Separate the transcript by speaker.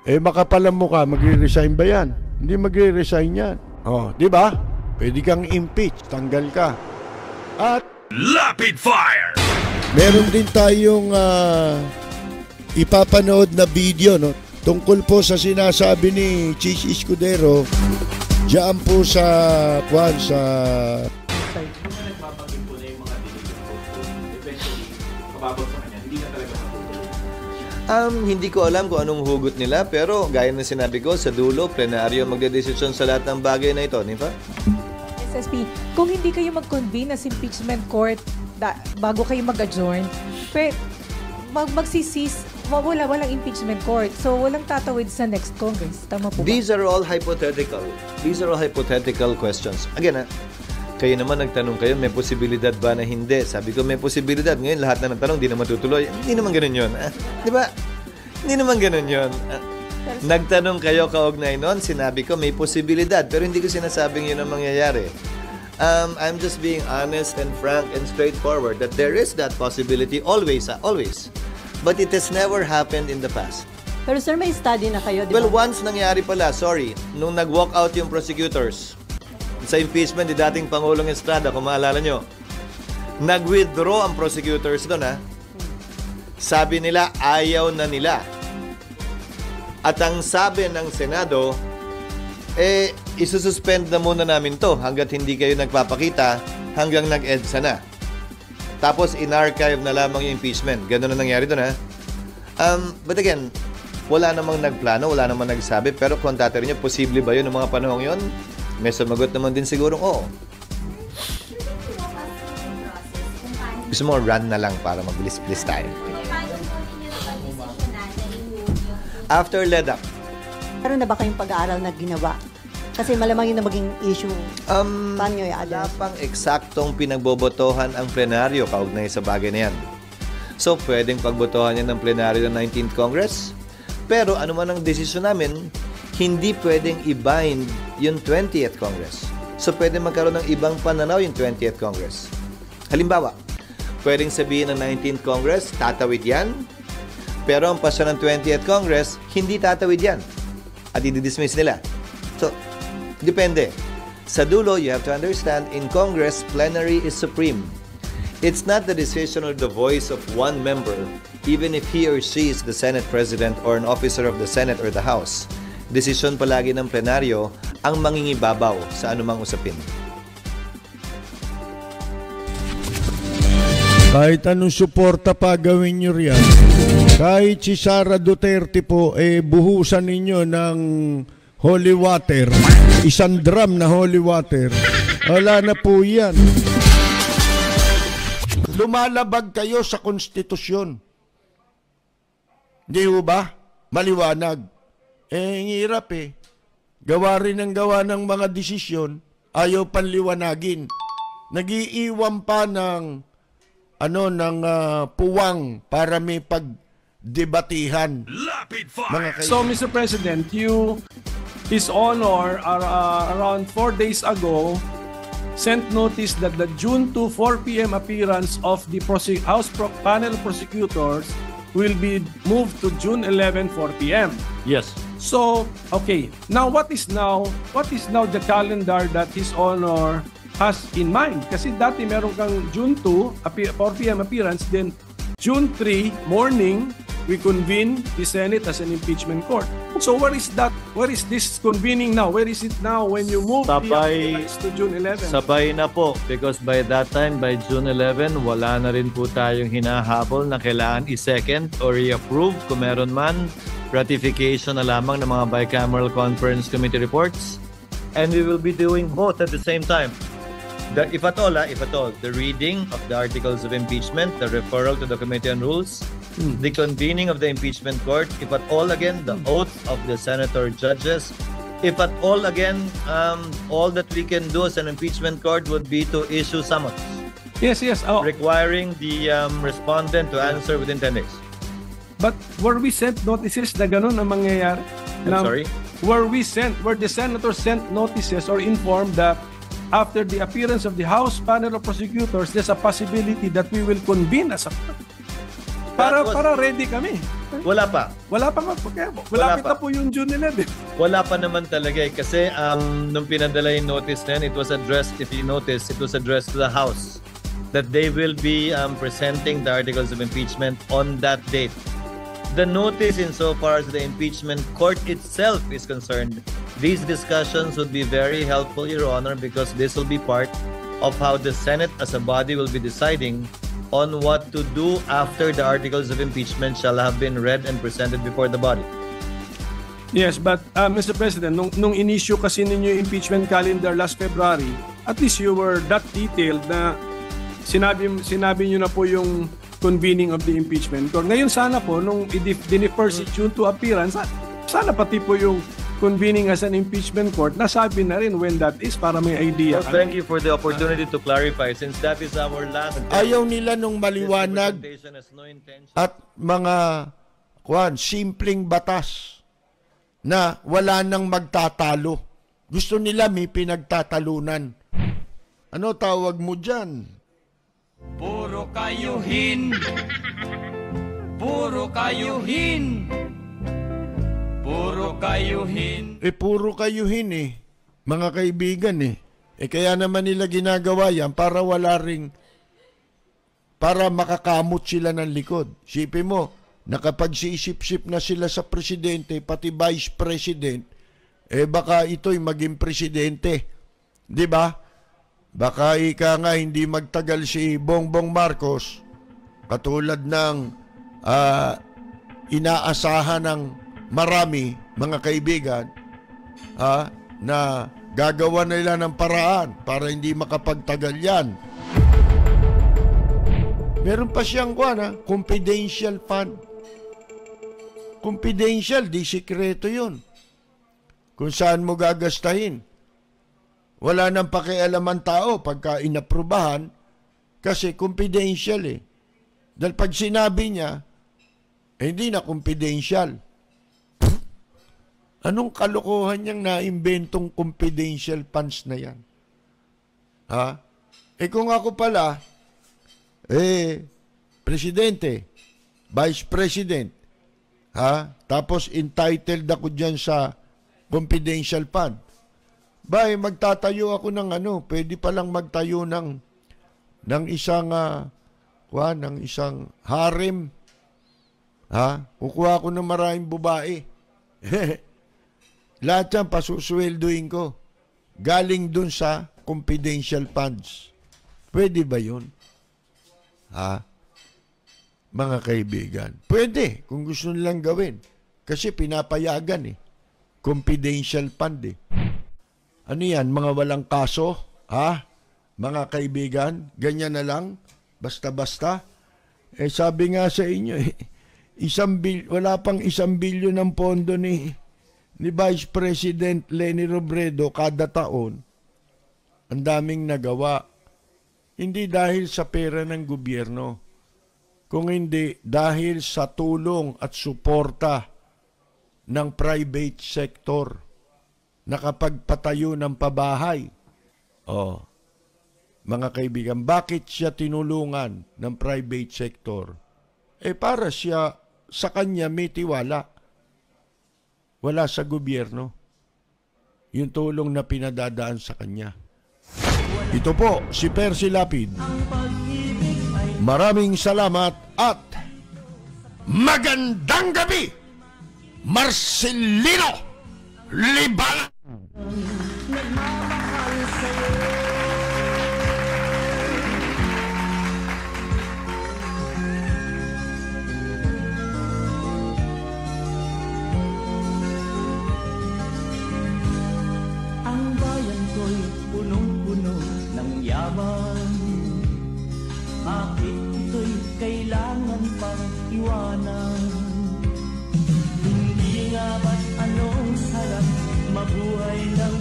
Speaker 1: Makapal ang mukha, magre-resign ba yan? Hindi magre-resign yan. Di ba? Pwede kang impeach, tanggal ka. At
Speaker 2: Rapid Fire!
Speaker 1: meron din tayong ipapanood na video, no? Tungkol po sa sinasabi ni Chis Escudero diyan po sa
Speaker 3: nagpapagin po na yung mga diligent vote, eventually, kababag sa kanya, hindi na talaga matulog.
Speaker 4: Hindi ko alam kung anong hugot nila, pero gaya ng sinabi ko, sa dulo, plenaryo magdedesisyon sa lahat ng bagay na ito, di ba?
Speaker 5: SSP, kung hindi kayo mag-convene as impeachment court bago kayo mag-adjourn, magsisis, walang impeachment court. So, walang tatawid sa next Congress. Tama po ba?
Speaker 4: These are all hypothetical. These are all hypothetical questions. Again, kayo naman nagtanong kayo, may posibilidad ba na hindi? Sabi ko, may posibilidad. Ngayon, lahat na nagtanong, di naman tutuloy. Hindi naman ganun yun. Di ba? Hindi naman ganun yun. Nagtanong kayo kaugnay nun, sinabi ko, may posibilidad. Pero hindi ko sinasabing yun ang mangyayari. I'm just being honest and frank and straightforward that there is that possibility always. But it has never happened in the past.
Speaker 6: Pero sir, may study na kayo, di ba?
Speaker 4: Well, once nangyari pala, nung nag-walk out yung prosecutors sa impeachment ni dating Pangulong Estrada, kung maalala nyo, nag-withdraw ang prosecutors doon, Sabi nila, ayaw na nila. At ang sabi ng Senado, isususpend na muna namin to hanggat hindi kayo nagpapakita hanggang nag-EDSA na. Tapos in-archive na lamang yung impeachment. Ganun na nangyari doon, But again, wala namang nagplano, wala namang nagsabi. Pero kung tatanungin nyo, posible ba yun ng mga panahong yun? May sumagot naman din siguro, oo. Gusto mo, run na lang para mabilis-bilis tayo. After LEDAP.
Speaker 6: Meron na ba kayong pag-aaral na ginawa? Kasi malamang yun na maging issue. Paano nyo
Speaker 4: Wala pang eksaktong pinagbobotohan ang plenaryo kaugnay sa bagay na yan. So, pwedeng pagbotohan yan ng plenaryo ng 19th Congress. Pero ano man ang desisyon namin, hindi pwedeng i-bind yung 20th Congress. So, pwedeng magkaroon ng ibang pananaw yung 20th Congress. Halimbawa, pwedeng sabihin ng 19th Congress, tatawid yan. Pero ang pasya ng 20th Congress, hindi tatawid yan. At i-dismiss nila. So, depende. Sa dulo, you have to understand, in Congress, plenary is supreme. It's not the decision or the voice of one member, even if he or she is the Senate President or an officer of the Senate or the House. Desisyon palagi ng plenaryo ang mangingibabaw sa anumang usapin.
Speaker 1: kahit anong suporta pa gawin nyo riyan, kahit si Sara Duterte po, buhusan ninyo ng holy water, isang drum na holy water, wala na po yan. Lumalabag kayo sa konstitusyon. Di ba? Maliwanag. Hirap Gawa rin ang gawa ng mga desisyon, ayaw panliwanagin. Nag-iiwan pa ng puwang para may pagdebatihan.
Speaker 7: So, Mr. President, His Honor, around 4 days ago, sent notice that the June 2, 4 p.m. appearance of the House panel prosecutors will be moved to June 11, 4 p.m.
Speaker 8: Yes.
Speaker 7: So, okay. Now, what is now the calendar that His Honor has in mind? Kasi dati meron kang June 2, 4 p.m. appearance, then June 3, morning, we convene the Senate as an impeachment court. So where is that? Where is this convening now? Where is it now when you move the appearance to June 11?
Speaker 8: Sabay na po, because by that time, by June 11, wala na rin po tayong hinahabol na kailangan i-second or i-approve kung meron man ratification na lamang ng mga bicameral conference committee reports. And we will be doing both at the same time. If at all, the reading of the articles of impeachment, the referral to the Committee on Rules, the convening of the impeachment court, if at all again, the oath of the senator judges, if at all again, all that we can do as an impeachment court would be to issue summons.
Speaker 7: Yes.
Speaker 8: Requiring the respondent to answer within 10 days.
Speaker 7: But were we sent notices na ganun ang mangyayari?
Speaker 8: I'm sorry?
Speaker 7: Were the senators sent notices or informed that after the appearance of the House panel of prosecutors, there's a possibility that we will convene as a court? Para ready kami.
Speaker 8: Wala pa.
Speaker 7: Wala pa nga. Malapit na po yung June 11.
Speaker 8: Wala pa naman talaga eh. Kasi nung pinadala yung notice na yun, it was addressed, if you notice, it was addressed to the House that they will be presenting the articles of impeachment on that date. The notice, insofar as the impeachment court itself is concerned, these discussions would be very helpful, Your Honor, because this will be part of how the Senate as a body will be deciding on what to do after the articles of impeachment shall have been read and presented before the body.
Speaker 7: Yes, but Mr. President, nung in-issue kasi ninyo yung impeachment calendar last February, at least you were that detailed na sinabi nyo na po yung convening of the impeachment court. Ngayon sana po, nung dinifer si June to appearance, sana pati po yung convening as an impeachment court, nasabi na rin when that is para may idea.
Speaker 8: Well, thank you for the opportunity to clarify since that is our last...
Speaker 1: Ayaw nila nung maliwanag at mga simpleng batas na wala nang magtatalo. Gusto nila may pinagtatalunan. Ano tawag mo dyan?
Speaker 2: Puro kayuhin. Puro kayuhin. Puro kayuhin.
Speaker 1: Puro kayuhin mga kaibigan kaya naman nila ginagawa yan para para makakamot sila ng likod. Sipin mo, nakapag-siisip-sip na sila sa presidente, pati vice president, baka ito'y maging presidente. Di ba? Baka ika nga hindi magtagal si Bongbong Marcos, katulad ng inaasahan ng marami mga kaibigan, na gagawa nila ng paraan para hindi makapagtagal yan. Meron pa siyang confidential fund. Confidential, di sikreto yun. Kung saan mo gagastahin. Wala nang pakialaman tao pagka inaprubahan kasi confidential Dahil pag sinabi niya, hindi na confidential. Anong kalokohan niyang naimbentong confidential funds na yan? Kung ako pala, presidente, vice president, tapos entitled ako dyan sa confidential fund. Magtatayo ako ng pwede palang magtayo ng isang ng isang harem. Kukuha ko ng maraming babae. Lahat yan pasusweldoin ko. Galing dun sa confidential funds. Pwede ba yun? Mga kaibigan. Pwede kung gusto nilang gawin. Kasi pinapayagan confidential fund Ano yan? Mga walang kaso? Mga kaibigan? Ganyan na lang? Basta-basta? Sabi nga sa inyo, wala pang 1 bilyon ng pondo ni Vice President Leni Robredo kada taon. Ang daming nagawa. Hindi dahil sa pera ng gobyerno, kung hindi dahil sa tulong at suporta ng private sector. Nakapagpatayo ng pabahay. Mga kaibigan, bakit siya tinulungan ng private sector? Para siya, sa kanya may tiwala. Wala sa gobyerno. Yung tulong na pinadadaan sa kanya. Ito po, si Percy Lapid. Maraming salamat at magandang gabi, Marcelino Libana!
Speaker 9: Nagmamahal sa'yo. Ang bayan ko'y punong-puno ng yaman. Bakit ito'y kailangan pang iwanan? Hindi nga ba't anong sarap mabuhay ng